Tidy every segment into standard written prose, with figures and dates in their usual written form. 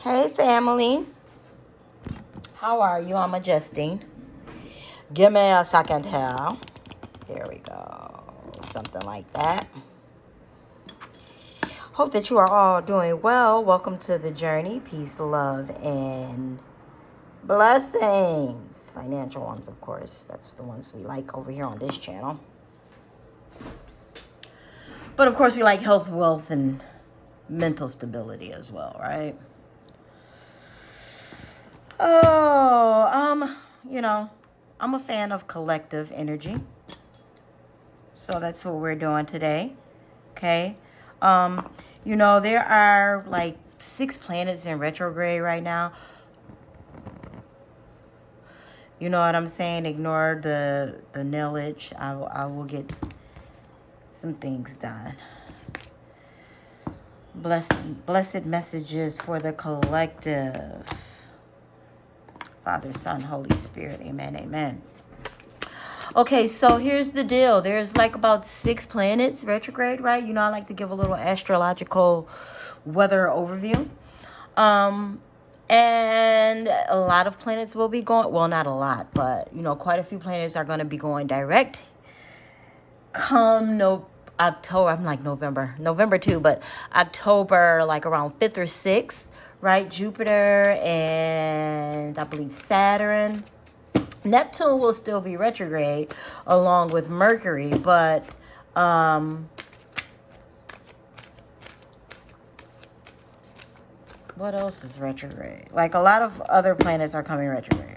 Hey family, how are you? I'm adjusting. Give me a second here. There we go. Something like that. Hope that you are all doing well. Welcome to the journey. Peace, love, and blessings. Financial ones, of course. That's the ones we like over here on this channel. But of course, we like health, wealth, and mental stability as well, right? I'm a fan of collective energy. So that's what we're doing today. Okay. There are like 6 planets in retrograde right now. You know what I'm saying? Ignore the knowledge. I will get some things done. Blessed messages for the collective. Father, Son, Holy Spirit. Amen. Amen. Okay, so here's the deal. There's like about 6 planets retrograde, right? I like to give a little astrological weather overview. And a lot of planets will be going, well, not a lot, but, quite a few planets are going to be going direct come October. I'm like November too, but October, like around 5th or 6th, right? Jupiter and I believe Saturn. Neptune will still be retrograde along with Mercury, but what else is retrograde? Like a lot of other planets are coming retrograde.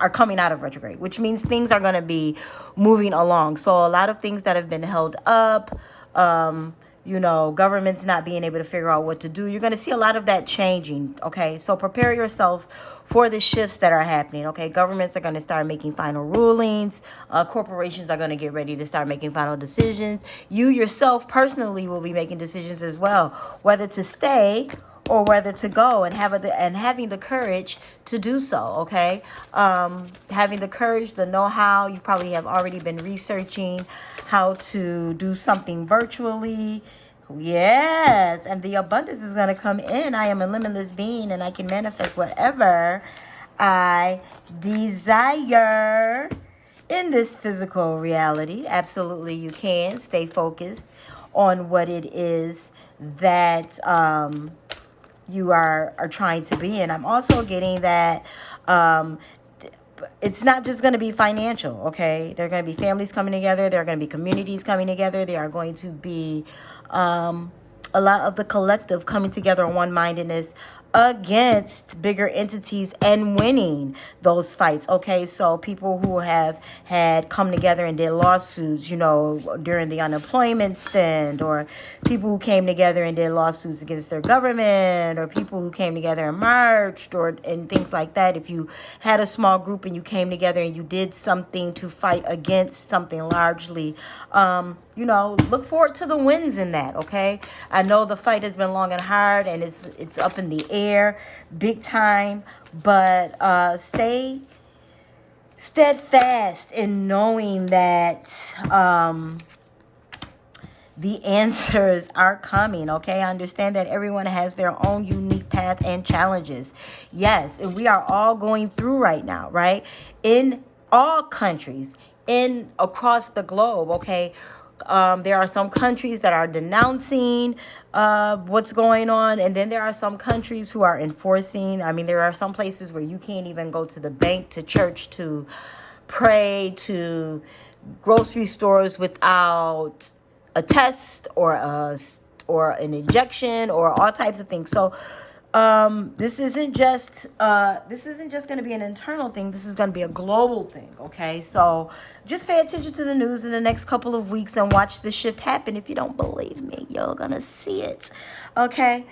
Are coming out of retrograde, which means things are going to be moving along. So a lot of things that have been held up, governments not being able to figure out what to do. You're going to see a lot of that changing. Okay, so prepare yourselves for the shifts that are happening. Okay, governments are going to start making final rulings. Corporations are going to get ready to start making final decisions. You yourself personally will be making decisions as well, whether to stay or whether to go, and having the courage to do so. Okay, having the courage, the know-how. You probably have already been researching how to do something virtually. Yes, and the abundance is going to come in. I am a limitless being, and I can manifest whatever I desire in this physical reality. Absolutely, you can stay focused on what it is that you are trying to be in. I'm also getting that it's not just going to be financial, okay? There are going to be families coming together. There are going to be communities coming together. There are going to be a lot of the collective coming together on one-mindedness against bigger entities and winning those fights. Okay, so people who have had come together and did lawsuits, during the unemployment stint, or people who came together and did lawsuits against their government, or people who came together and marched, and things like that. If you had a small group and you came together and you did something to fight against something largely, look forward to the wins in that. Okay, I know the fight has been long and hard, and it's up in the air big time, but stay steadfast in knowing that the answers are coming. Okay, I understand that everyone has their own unique path and challenges. Yes, and we are all going through right now, right? In all countries, across the globe. Okay, there are some countries that are denouncing what's going on, and then there are some countries who are enforcing. I mean, there are some places where you can't even go to the bank, to church, to pray, to grocery stores without a test or an injection or all types of things. So this isn't just going to be an internal thing. This is going to be a global thing. Okay, so just pay attention to the news in the next couple of weeks and watch the shift happen. If you don't believe me, you're gonna see it. Okay.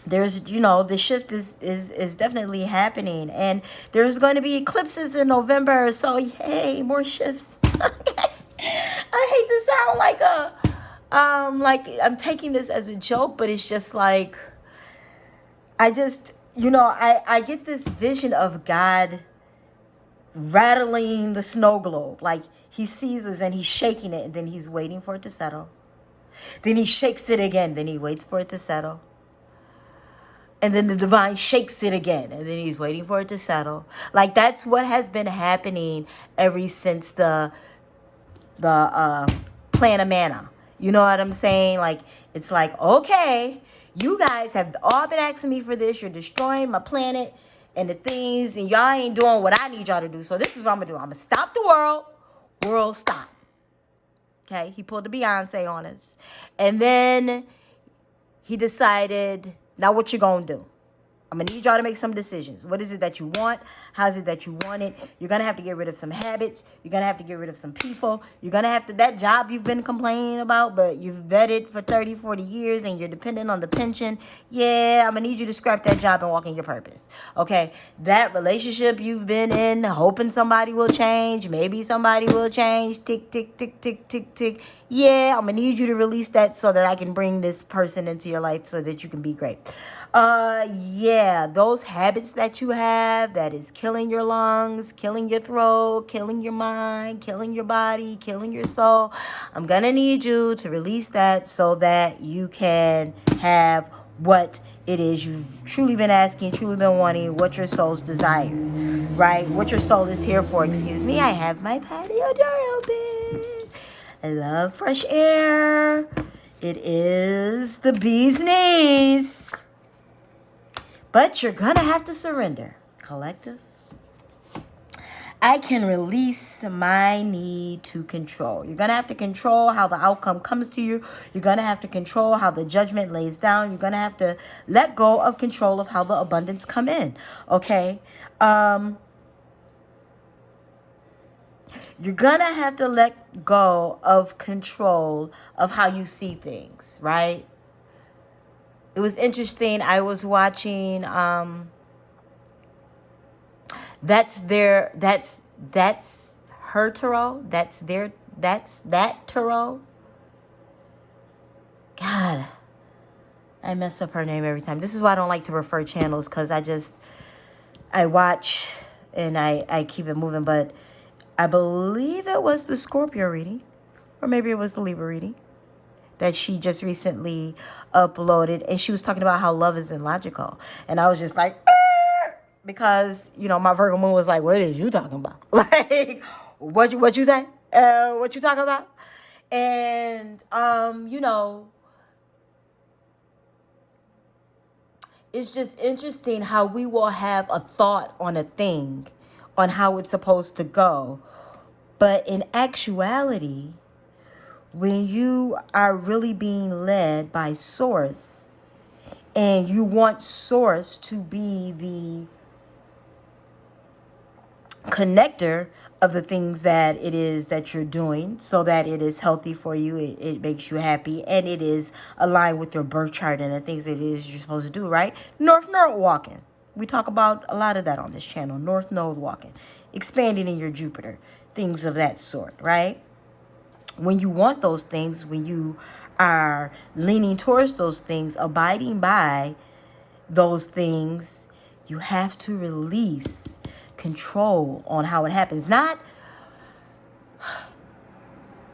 There's the shift is definitely happening, and there's going to be eclipses in November. So yay, more shifts. I hate to sound like I'm taking this as a joke, but it's just like I get this vision of God rattling the snow globe. Like he sees us and he's shaking it, and then he's waiting for it to settle. Then he shakes it again, then he waits for it to settle. And then the divine shakes it again. And then he's waiting for it to settle. Like, that's what has been happening ever since the plan of manna. You know what I'm saying? Like, it's like, okay, you guys have all been asking me for this. You're destroying my planet and the things, and y'all ain't doing what I need y'all to do. So this is what I'm gonna do. I'm gonna stop the world. World stop. Okay, he pulled the Beyonce on us. And then he decided, now what you gonna do? I'm going to need y'all to make some decisions. What is it that you want? How is it that you want it? You're going to have to get rid of some habits. You're going to have to get rid of some people. You're going to have to, that job you've been complaining about, but you've vetted for 30, 40 years and you're dependent on the pension. Yeah, I'm going to need you to scrap that job and walk in your purpose. Okay, that relationship you've been in, hoping somebody will change. Maybe somebody will change. Tick, tick, tick, tick, tick, tick. Yeah, I'm going to need you to release that so that I can bring this person into your life so that you can be great. Yeah, those habits that you have that is killing your lungs, killing your throat, killing your mind, killing your body, killing your soul. I'm gonna need you to release that so that you can have what it is you've truly been asking, truly been wanting, what your soul's desire, right? What your soul is here for, excuse me. I have my patio door open. I love fresh air. It is the bee's knees. But you're going to have to surrender, collective. I can release my need to control. You're going to have to control how the outcome comes to you. You're going to have to control how the judgment lays down. You're going to have to let go of control of how the abundance come in, okay? You're going to have to let go of control of how you see things, right? It was interesting. I was watching that's her tarot. That's that tarot. God, I mess up her name every time. This is why I don't like to refer channels, because I watch and I keep it moving. But I believe it was the Scorpio reading, or maybe it was the Libra reading, that she just recently uploaded, and she was talking about how love is illogical. And I was just like, because, you know, my Virgo moon was like, what is you talking about? Like, what you say? What you talking about? And, you know, it's just interesting how we will have a thought on a thing, on how it's supposed to go. But in actuality, when you are really being led by Source, and you want Source to be the connector of the things that it is that you're doing, so that it is healthy for you, it makes you happy, and it is aligned with your birth chart and the things that it is you're supposed to do, right? North Node walking. We talk about a lot of that on this channel. North Node walking. Expanding in your Jupiter. Things of that sort, right? When you want those things, when you are leaning towards those things, abiding by those things, you have to release control on how it happens. Not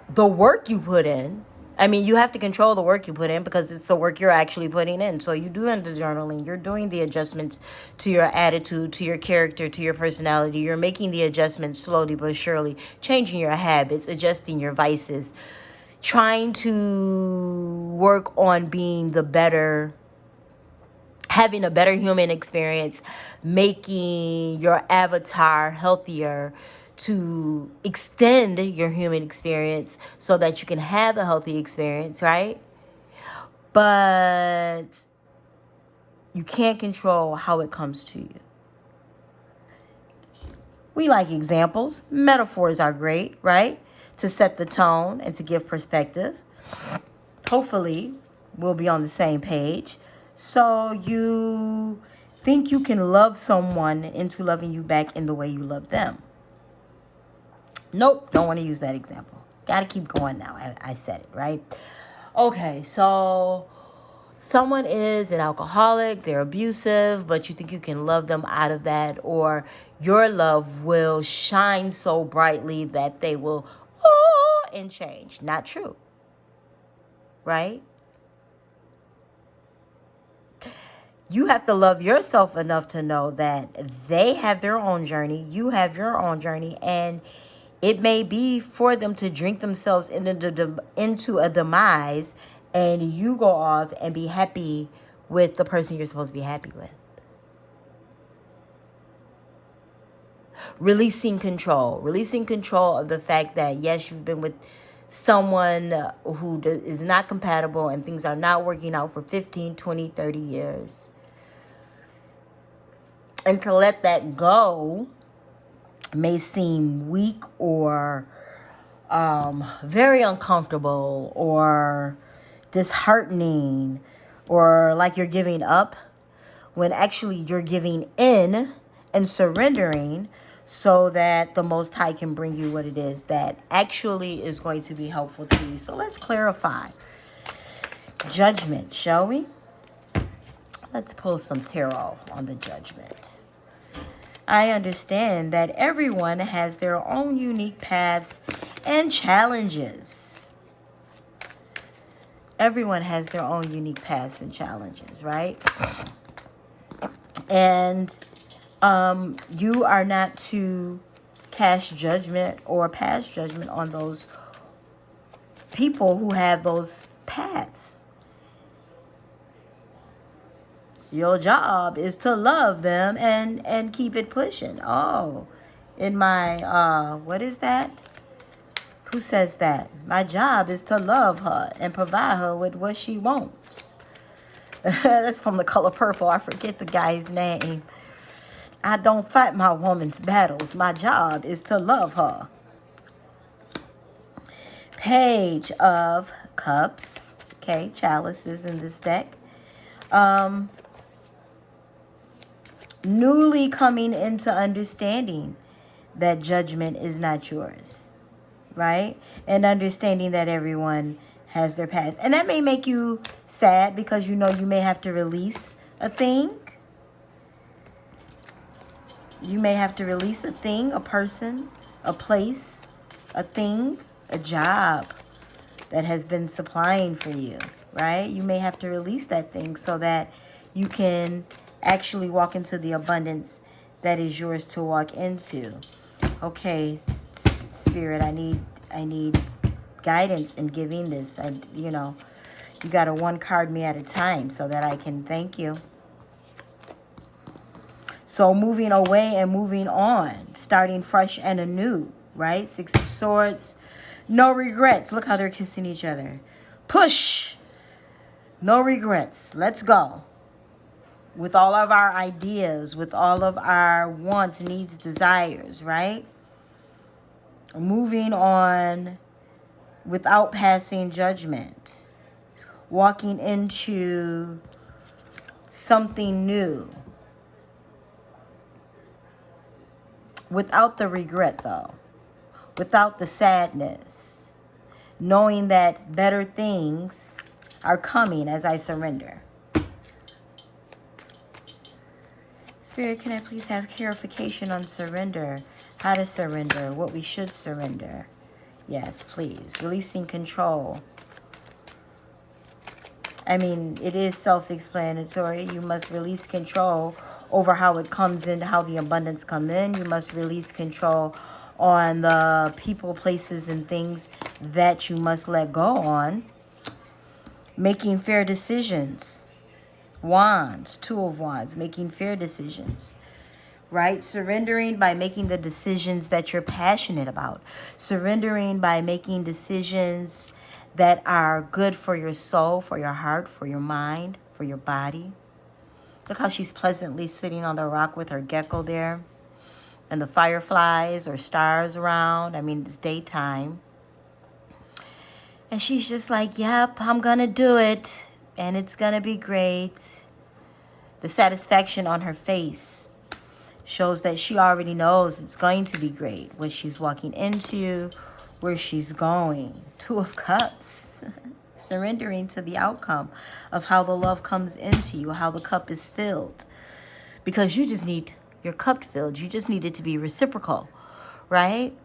the work you put in. I mean, you have to control the work you put in because it's the work you're actually putting in. So you doing the journaling, you're doing the adjustments to your attitude, to your character, to your personality. You're making the adjustments slowly but surely, changing your habits, adjusting your vices, trying to work on being the better, having a better human experience, making your avatar healthier, to extend your human experience so that you can have a healthy experience, right? But you can't control how it comes to you. We like examples. Metaphors are great, right? To set the tone and to give perspective. Hopefully, we'll be on the same page. So you think you can love someone into loving you back in the way you love them. Nope, don't want to use that example. Got to keep going now. I said it, right? Okay, so someone is an alcoholic, they're abusive, but you think you can love them out of that, or your love will shine so brightly that they will, and change. Not true, right? You have to love yourself enough to know that they have their own journey, you have your own journey, and it may be for them to drink themselves into a demise, and you go off and be happy with the person you're supposed to be happy with. Releasing control of the fact that, yes, you've been with someone who is not compatible and things are not working out for 15, 20, 30 years. And to let that go may seem weak or very uncomfortable or disheartening or like you're giving up, when actually you're giving in and surrendering so that the Most High can bring you what it is that actually is going to be helpful to you. So let's clarify judgment, shall we? Let's pull some tarot on the judgment. I understand that everyone has their own unique paths and challenges. Everyone has their own unique paths and challenges, right? And you are not to cast judgment or pass judgment on those people who have those paths. Your job is to love them and keep it pushing. Oh, in my, what is that? Who says that? My job is to love her and provide her with what she wants. That's from The Color Purple. I forget the guy's name. I don't fight my woman's battles. My job is to love her. Page of Cups. Okay, chalices in this deck. Newly coming into understanding that judgment is not yours, right? And understanding that everyone has their past. And that may make you sad because you know you may have to release a thing. You may have to release a thing, a person, a place, a thing, a job that has been supplying for you, right? You may have to release that thing so that you can actually walk into the abundance that is yours to walk into. Okay, Spirit, I need guidance in giving this. You got to one card me at a time so that I can thank you. So moving away and moving on, starting fresh and anew, right? Six of Swords. No regrets. Look how they're kissing each other. Push. No regrets. Let's go. With all of our ideas, with all of our wants, needs, desires, right? Moving on without passing judgment. Walking into something new. Without the regret, though. Without the sadness. Knowing that better things are coming as I surrender. Spirit, can I please have clarification on surrender? How to surrender, what we should surrender. Yes, please. Releasing control. I mean, it is self-explanatory. You must release control over how it comes in, how the abundance come in. You must release control on the people, places, and things that you must let go on. Making fair decisions. Wands, Two of Wands, making fair decisions, right? Surrendering by making the decisions that you're passionate about. Surrendering by making decisions that are good for your soul, for your heart, for your mind, for your body. Look how she's pleasantly sitting on the rock with her gecko there. And the fireflies or stars around. I mean, it's daytime. And she's just like, yep, I'm going to do it. And it's going to be great. The satisfaction on her face shows that she already knows it's going to be great. What she's walking into, where she's going. Two of Cups. Surrendering to the outcome of how the love comes into you, how the cup is filled. Because you just need your cup filled. You just need it to be reciprocal, right?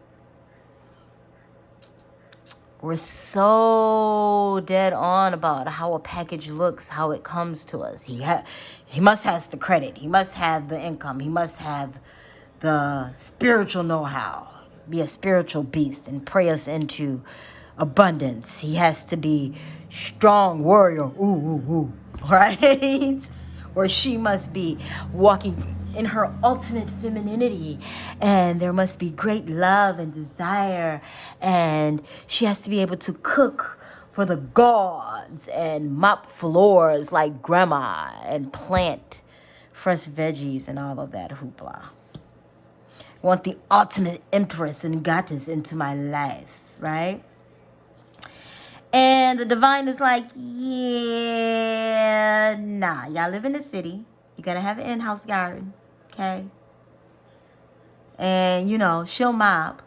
We're so dead on about how a package looks, how it comes to us. He must have the credit. He must have the income. He must have the spiritual know-how. Be a spiritual beast and pray us into abundance. He has to be strong warrior. Ooh, ooh, ooh. Right? Or she must be walking in her ultimate femininity, and there must be great love and desire, and she has to be able to cook for the gods and mop floors like grandma and plant fresh veggies and all of that hoopla. I want the ultimate empress and goddess into my life, right? And the divine is like, yeah, nah, y'all live in the city. You're going to have an in-house garden, okay? And, she'll mop,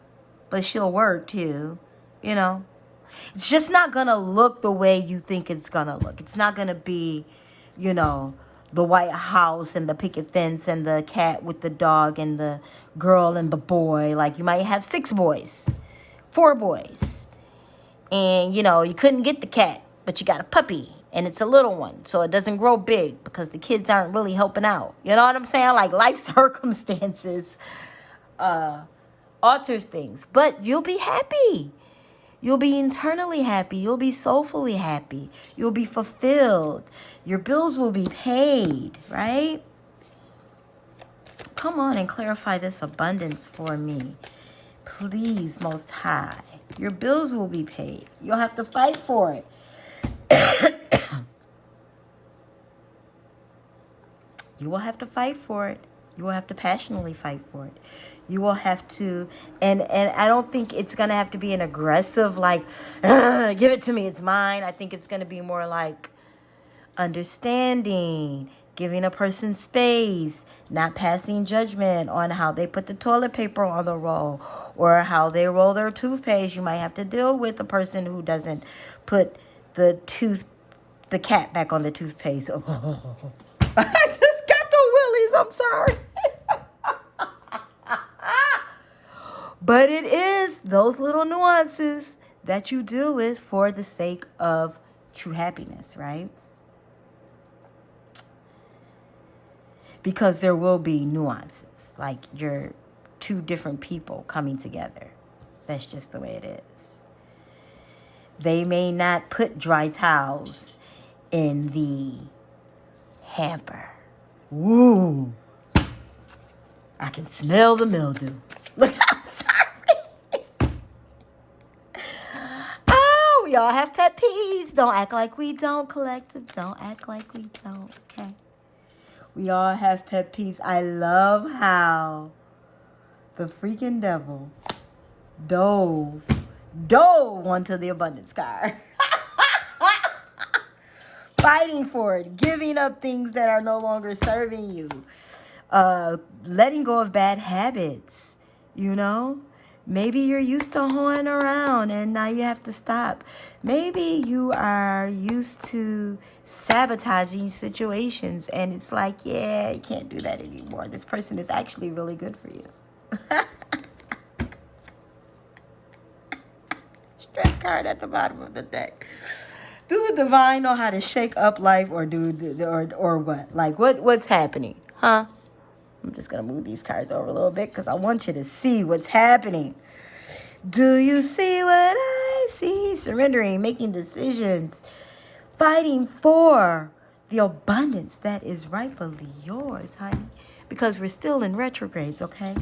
but she'll work too, It's just not going to look the way you think it's going to look. It's not going to be, the White House and the picket fence and the cat with the dog and the girl and the boy. Like, you might have 6 boys, 4 boys. And, you couldn't get the cat, but you got a puppy. And it's a little one, so it doesn't grow big because the kids aren't really helping out. You know what I'm saying? Like, life circumstances alters things. But you'll be happy. You'll be internally happy. You'll be soulfully happy. You'll be fulfilled. Your bills will be paid, right? Come on and clarify this abundance for me. Please, Most High. Your bills will be paid. You'll have to fight for it. You will have to fight for it. You will have to passionately fight for it. You will have to, and I don't think it's going to have to be an aggressive, like, give it to me, it's mine. I think it's going to be more like understanding, giving a person space, not passing judgment on how they put the toilet paper on the roll or how they roll their toothpaste. You might have to deal with a person who doesn't put the cat back on the toothpaste. I just got the willies. I'm sorry. But it is those little nuances that you deal with for the sake of true happiness, right? Because there will be nuances, like you're 2 different people coming together. That's just the way it is. They may not put dry towels in the hamper. Ooh, I can smell the mildew. Look, I'm sorry. Oh, we all have pet peeves. Don't act like we don't, collective. Don't act like we don't, okay? We all have pet peeves. I love how the freaking devil dove onto the abundance card. Fighting for it, giving up things that are no longer serving you, letting go of bad habits, Maybe you're used to hoeing around and now you have to stop. Maybe you are used to sabotaging situations and it's like, yeah, you can't do that anymore. This person is actually really good for you. Stress card at the bottom of the deck. Do the divine know how to shake up life or what? Like what's happening? Huh? I'm just going to move these cards over a little bit because I want you to see what's happening. Do you see what I see? Surrendering, making decisions, fighting for the abundance that is rightfully yours, honey. Because we're still in retrogrades, okay?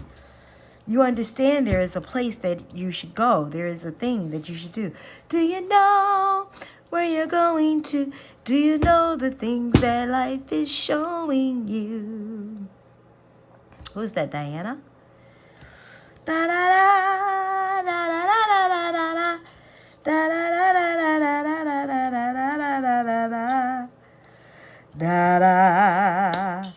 You understand there is a place that you should go. There is a thing that you should do. Do you know where you're going to? Do you know the things that life is showing you? Who's that, Diana? Da da da da da da da da da da da da da.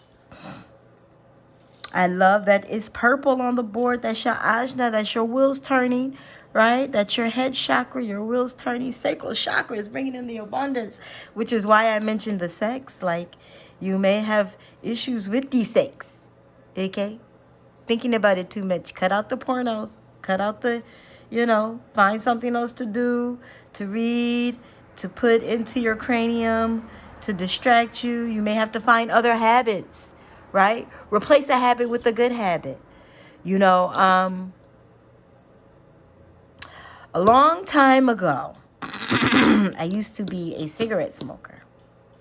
I love that it's purple on the board. That's your ajna. That's your wheels turning, right? That's your head chakra. Your wheels turning. Sacral chakra is bringing in the abundance, which is why I mentioned the sex. Like, you may have issues with the sex. Okay? Thinking about it too much. Cut out the pornos. Cut out the, Find something else to do, to read, to put into your cranium, to distract you. You may have to find other habits, right? Replace a habit with a good habit. A long time ago, I used to be a cigarette smoker,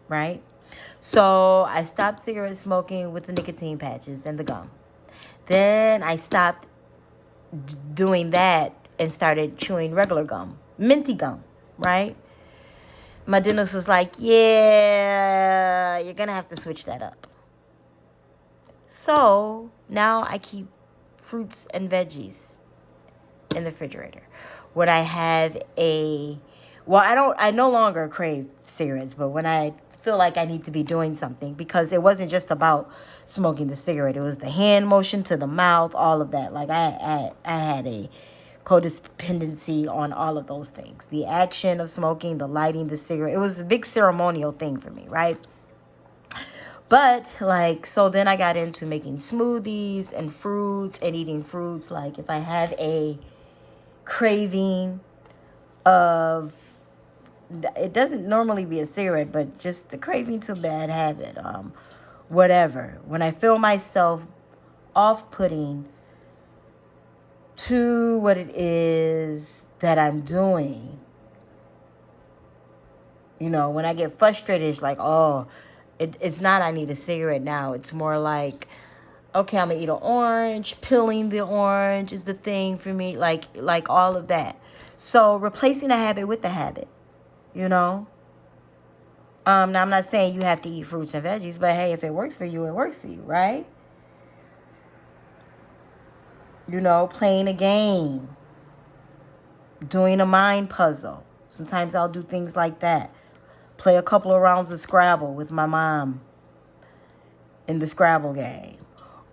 right? So I stopped cigarette smoking with the nicotine patches and the gum. Then I stopped doing that and started chewing regular gum, minty gum, right? My dentist was like, yeah, you're going to have to switch that up. So now I keep fruits and veggies in the refrigerator. When I have I no longer crave cigarettes, but when I feel like I need to be doing something, because it wasn't just about smoking the cigarette, it was the hand motion to the mouth, all of that. Like I had a codependency on all of those things. The action of smoking, the lighting the cigarette, it was a big ceremonial thing for me, right? But so then I got into making smoothies and fruits and eating fruits. Like if I have a craving of, it doesn't normally be a cigarette, but just a craving to a bad habit, whatever. When I feel myself off-putting to what it is that I'm doing, when I get frustrated, it's like, it's not I need a cigarette now. It's more like, okay, I'm gonna eat an orange. Peeling the orange is the thing for me, like all of that. So replacing a habit with the habit, Now I'm not saying you have to eat fruits and veggies, but hey, if it works for you, it works for you, right? Playing a game, doing a mind puzzle. Sometimes I'll do things like that. Play a couple of rounds of Scrabble with my mom in the Scrabble game.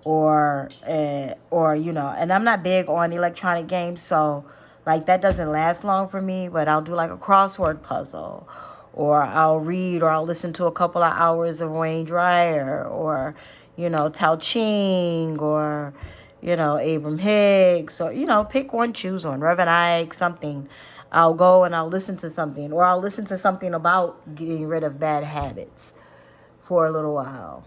Or and I'm not big on electronic games, so that doesn't last long for me, but I'll do a crossword puzzle, or I'll read, or I'll listen to a couple of hours of Wayne Dyer, or Tao Ching, or Abram Hicks, or pick one, choose one, Reverend Ike, something. I'll go and I'll listen to something, or I'll listen to something about getting rid of bad habits for a little while.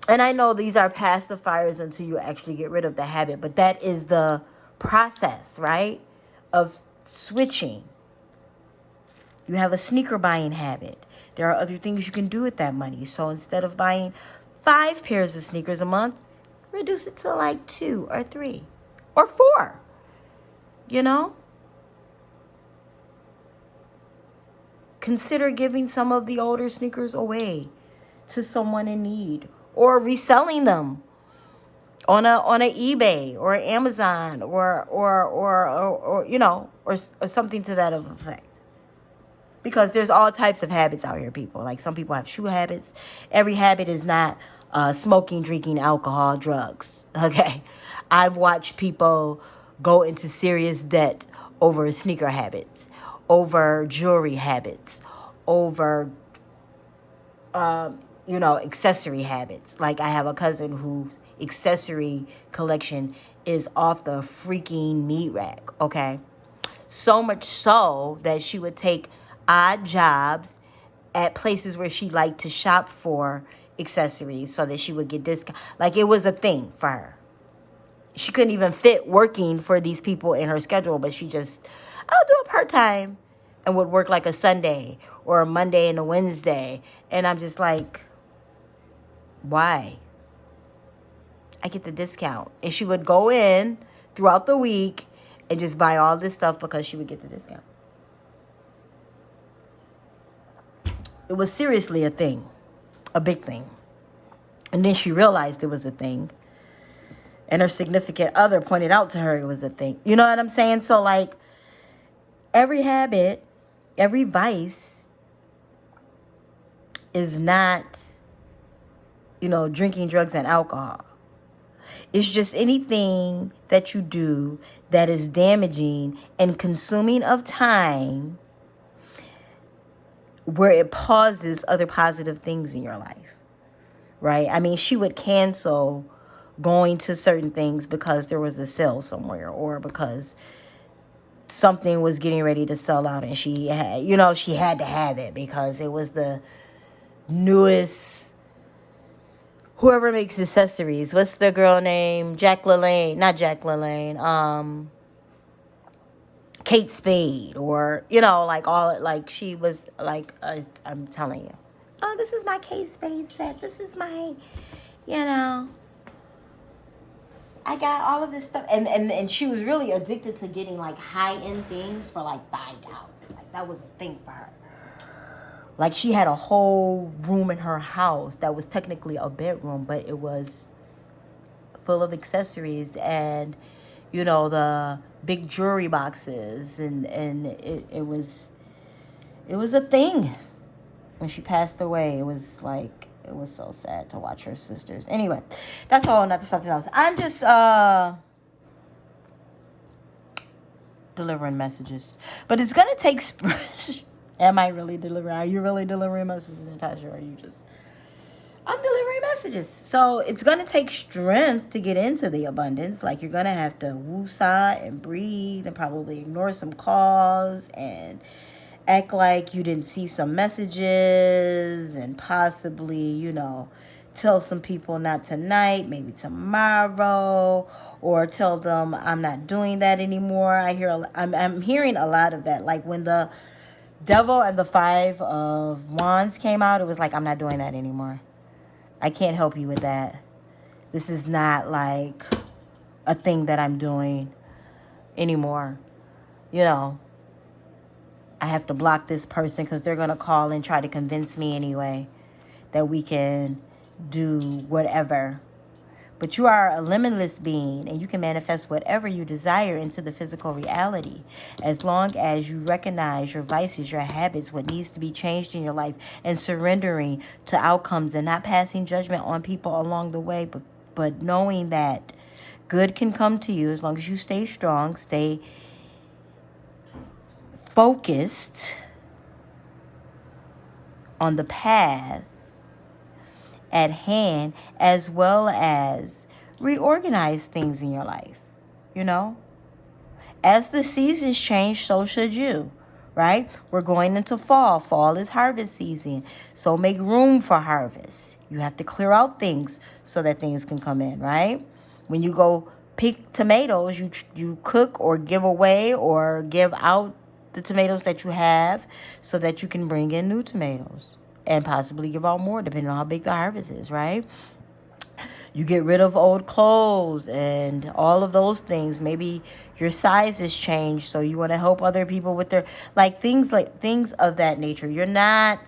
And I know these are pacifiers until you actually get rid of the habit, but that is the process, right, of switching. You have a sneaker buying habit. There are other things you can do with that money. So instead of buying 5 pairs of sneakers a month, reduce it to 2 or 3 or 4, Consider giving some of the older sneakers away to someone in need, or reselling them on a eBay or Amazon, or something to that effect. Because there's all types of habits out here, people. Some people have shoe habits. Every habit is not smoking, drinking, alcohol, drugs. Okay, I've watched people go into serious debt over sneaker habits, over jewelry habits, over accessory habits. I have a cousin whose accessory collection is off the freaking meat rack, okay? So much so that she would take odd jobs at places where she liked to shop for accessories so that she would get discount. It was a thing for her. She couldn't even fit working for these people in her schedule, but I'll do it part-time, and would work a Sunday or a Monday and a Wednesday. And I'm just like, why? I get the discount. And she would go in throughout the week and just buy all this stuff because she would get the discount. It was seriously a thing, a big thing. And then she realized it was a thing. And her significant other pointed out to her it was a thing. You know what I'm saying? So every habit, every vice is not, drinking, drugs, and alcohol. It's just anything that you do that is damaging and consuming of time, where it pauses other positive things in your life, right? I mean, she would cancel going to certain things because there was a sale somewhere, or because something was getting ready to sell out and she had, she had to have it because it was the newest. Whoever makes accessories, what's the girl name? Jack LaLanne, not Jack LaLanne, Kate Spade, or like all, like she was like, I'm telling you, oh, this is my Kate Spade set. This is my, you know, I got all of this stuff, and she was really addicted to getting like high end things for like $5. Like that was a thing for her. Like she had a whole room in her house that was technically a bedroom, but it was full of accessories and the big jewelry boxes, and it was a thing. When she passed away, it was so sad to watch her sisters. Anyway, that's all, another something else. I'm just delivering messages, but it's gonna take am I really delivering? Are you really delivering messages, Natasha, or are you just... I'm delivering messages. So it's going to take strength to get into the abundance. Like, you're going to have to woosah and breathe and probably ignore some calls and act like you didn't see some messages, and possibly, tell some people not tonight, maybe tomorrow, or tell them I'm not doing that anymore. I'm hearing a lot of that. Like when the Devil and the Five of Wands came out, it was like, I'm not doing that anymore. I can't help you with that. This is not like a thing that I'm doing anymore. I have to block this person because they're going to call and try to convince me anyway that we can do whatever. But you are a limitless being, and you can manifest whatever you desire into the physical reality, as long as you recognize your vices, your habits, what needs to be changed in your life, and surrendering to outcomes and not passing judgment on people along the way, but knowing that good can come to you as long as you stay strong, stay focused on the path at hand, as well as reorganize things in your life. As the seasons change, so should you, right? We're going into fall. Fall is harvest season. So make room for harvest. You have to clear out things so that things can come in, right? When you go pick tomatoes, you cook or give away or give out the tomatoes that you have so that you can bring in new tomatoes and possibly give out more depending on how big the harvest is, right? You get rid of old clothes and all of those things. Maybe your size has changed, so you want to help other people with their things of that nature. You're not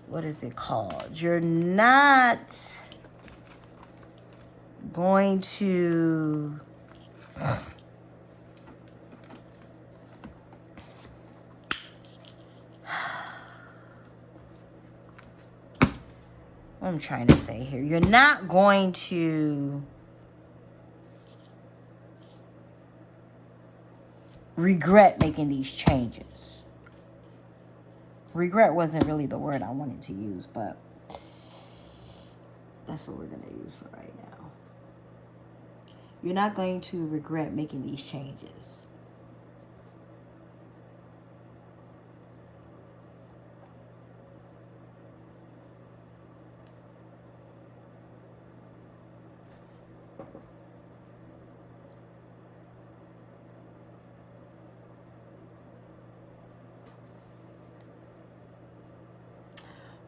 what is it called? You're not going to what I'm trying to say here. You're not going to regret making these changes. Regret wasn't really the word I wanted to use, but that's what we're going to use for right now. You're not going to regret making these changes.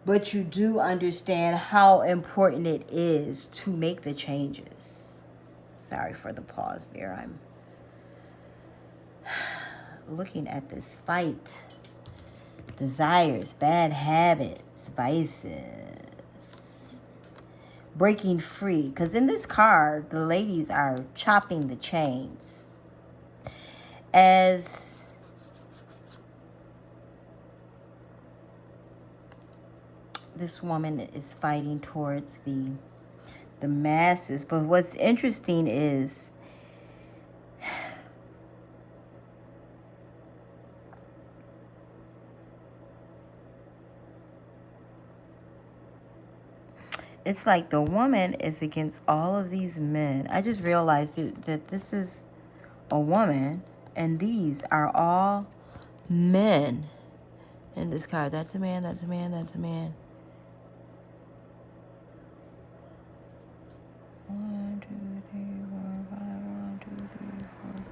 But you do understand how important it is to make the changes. Sorry for the pause there. I'm looking at this fight. Desires, bad habits, vices. Breaking free. Because in this card, the ladies are chopping the chains. As this woman is fighting towards the masses. But what's interesting is it's like the woman is against all of these men. I just realized that this is a woman, and these are all men in this card. That's a man, that's a man, that's a man. 1, 2, 3, 4, 5. 1, 2, 3, 4, 5.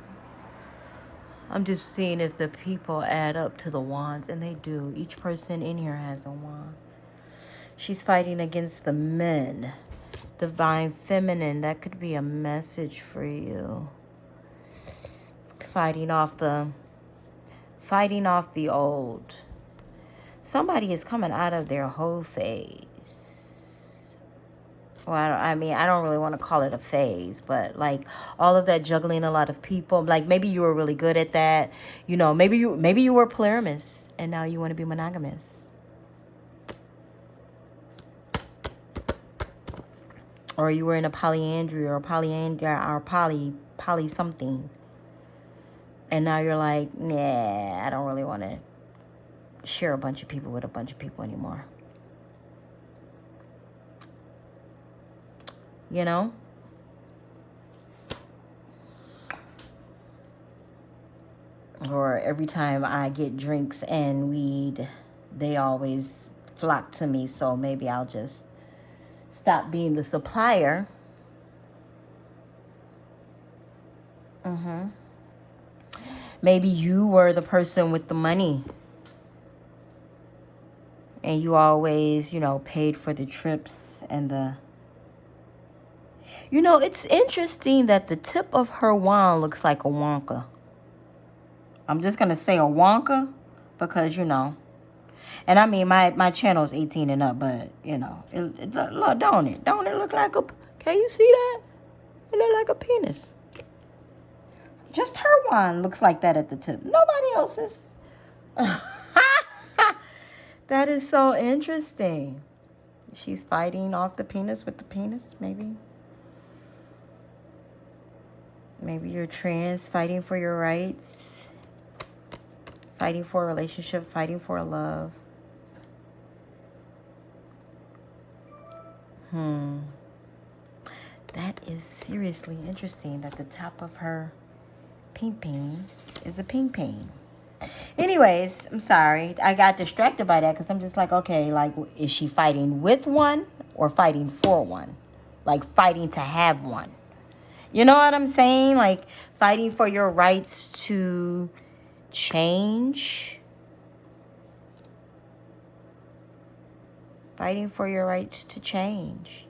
I'm just seeing if the people add up to the wands, and they do. Each person in here has a wand. She's fighting against the men. Divine feminine, that could be a message for you. Fighting off the old. Somebody is coming out of their whole phase. Well, I don't really want to call it a phase, but like all of that juggling a lot of people. Like maybe you were really good at that. You know, maybe you were polyamorous and now you want to be monogamous. Or you were in a polyandry or poly something. And now you're like, nah, I don't really want to share a bunch of people with a bunch of people anymore. You know? Or every time I get drinks and weed, they always flock to me. So maybe I'll just stop being the supplier. Maybe you were the person with the money. And you always, paid for the trips and the... it's interesting that the tip of her wand looks like a Wonka. I'm just going to say a Wonka because, And I mean, my channel is 18 and up, but, look, don't it? Don't it look like a... Can you see that? It look like a penis. Just her wand looks like that at the tip. Nobody else's. That is so interesting. She's fighting off the penis with the penis, maybe. Maybe you're trans, fighting for your rights. Fighting for a relationship, fighting for a love. That is seriously interesting that the top of her ping is the ping. Anyways, I'm sorry. I got distracted by that because I'm just like, okay, like, is she fighting with one or fighting for one? Like, fighting to have one. You know what I'm saying? Like, fighting for your rights to change. Fighting for your rights to change.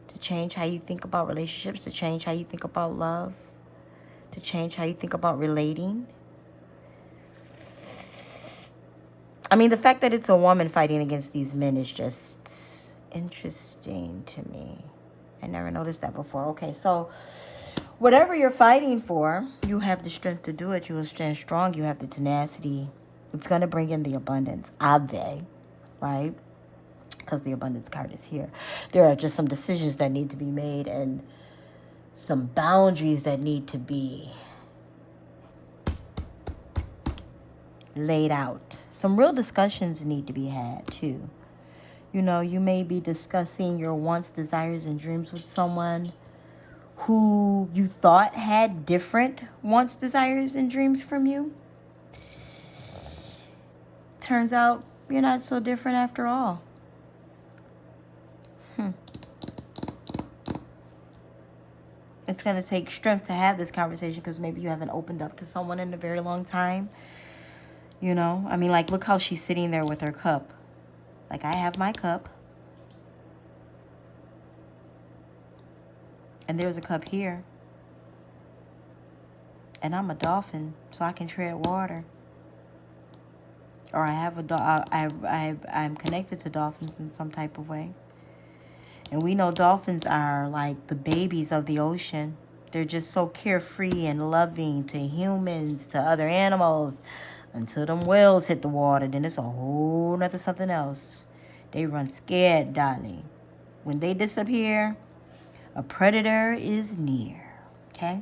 To change how you think about relationships. To change how you think about love. To change how you think about relating. I mean, the fact that it's a woman fighting against these men is just interesting to me. I never noticed that before. Okay, so whatever you're fighting for, you have the strength to do it. You will stand strong. You have the tenacity. It's going to bring in the abundance. Ave, right? Because the abundance card is here. There are just some decisions that need to be made and some boundaries that need to be laid out. Some real discussions need to be had too. You may be discussing your wants, desires, and dreams with someone who you thought had different wants, desires, and dreams from you. Turns out you're not so different after all. It's going to take strength to have this conversation because maybe you haven't opened up to someone in a very long time. I mean, like, look how she's sitting there with her cup. Like, I have my cup. And there's a cup here. And I'm a dolphin, so I can tread water. Or I have I'm connected to dolphins in some type of way. And we know dolphins are like the babies of the ocean. They're just so carefree and loving to humans, to other animals. Until them whales hit the water, then it's a whole nother something else. They run scared, darling. When they disappear, a predator is near. Okay?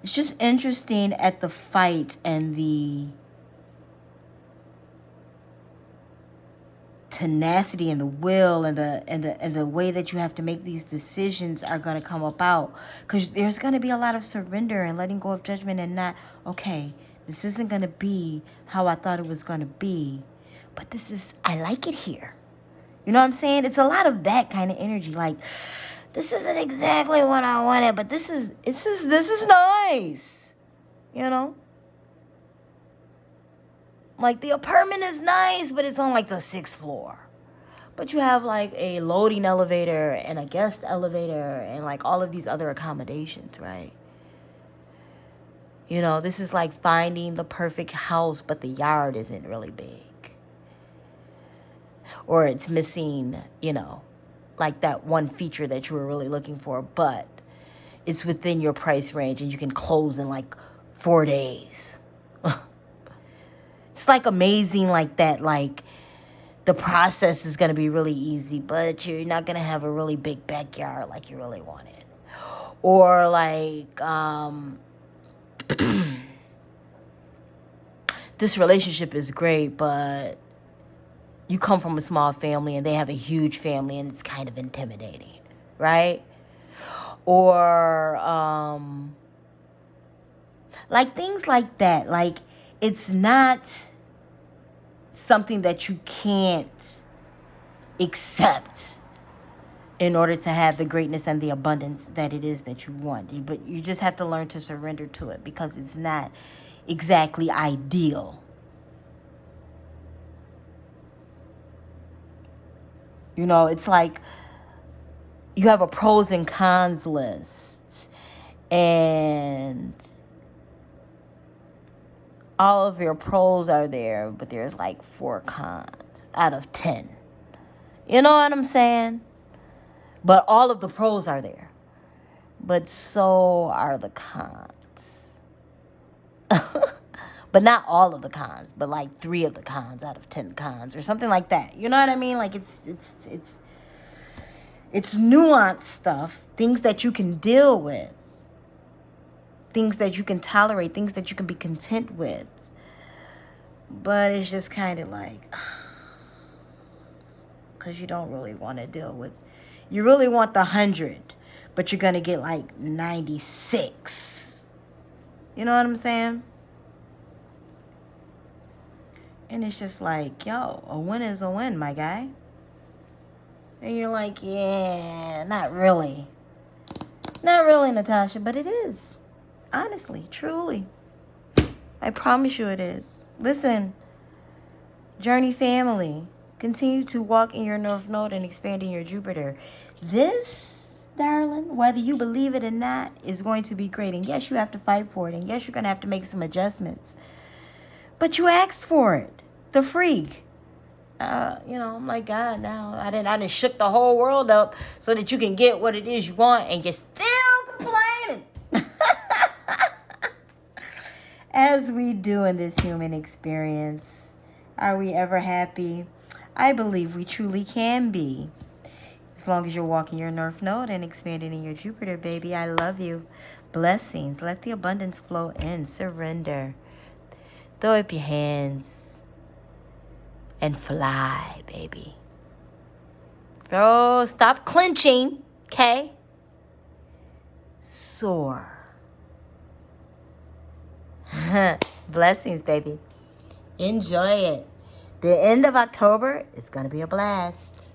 It's just interesting at the fight and the tenacity and the will and the way that you have to make these decisions are going to come about, because there's going to be a lot of surrender and letting go of judgment and not, okay, this isn't going to be how I thought it was going to be, but I like it here. You know what I'm saying? It's a lot of that kind of energy. Like, this isn't exactly what I wanted, but this is nice. You know? Like, the apartment is nice, but it's on like the 6th floor. But you have like a loading elevator and a guest elevator and like all of these other accommodations, right? You know, this is like finding the perfect house, but the yard isn't really big. Or it's missing, you know, like that one feature that you were really looking for, but it's within your price range and you can close in like 4 days. It's like amazing like that. Like, the process is going to be really easy, but you're not going to have a really big backyard like you really wanted. Or like, this relationship is great, but you come from a small family and they have a huge family and it's kind of intimidating, right? Or like things like that. Like, it's not something that you can't accept in order to have the greatness and the abundance that it is that you want. But you just have to learn to surrender to it, because it's not exactly ideal. You know, it's like you have a pros and cons list, and all of your pros are there, but there's like 4 cons out of 10. You know what I'm saying? But all of the pros are there. But so are the cons. But not all of the cons, but like 3 of the cons out of 10 cons or something like that. You know what I mean? Like, it's nuanced stuff, things that you can deal with, things that you can tolerate, things that you can be content with. But it's just kind of like, because you don't really want to deal with, you really want the 100, but you're going to get like 96. You know what I'm saying? And it's just like, yo, a win is a win, my guy. And you're like, yeah, not really. Not really, Natasha, but it is. Honestly, truly. I promise you it is. Listen, Journey family, continue to walk in your North Node and expand in your Jupiter. This, darling, whether you believe it or not, is going to be great. And yes, you have to fight for it. And yes, you're going to have to make some adjustments. But you asked for it. The freak. You know, I'm like, God, now I didn't shook the whole world up so that you can get what it is you want, and you're still complaining. As we do in this human experience, are we ever happy? I believe we truly can be. As long as you're walking your North Node and expanding in your Jupiter, baby. I love you. Blessings. Let the abundance flow in. Surrender. Throw up your hands and fly, baby. Stop clenching, okay? Soar. Blessings, baby. Enjoy it. The end of October is going to be a blast.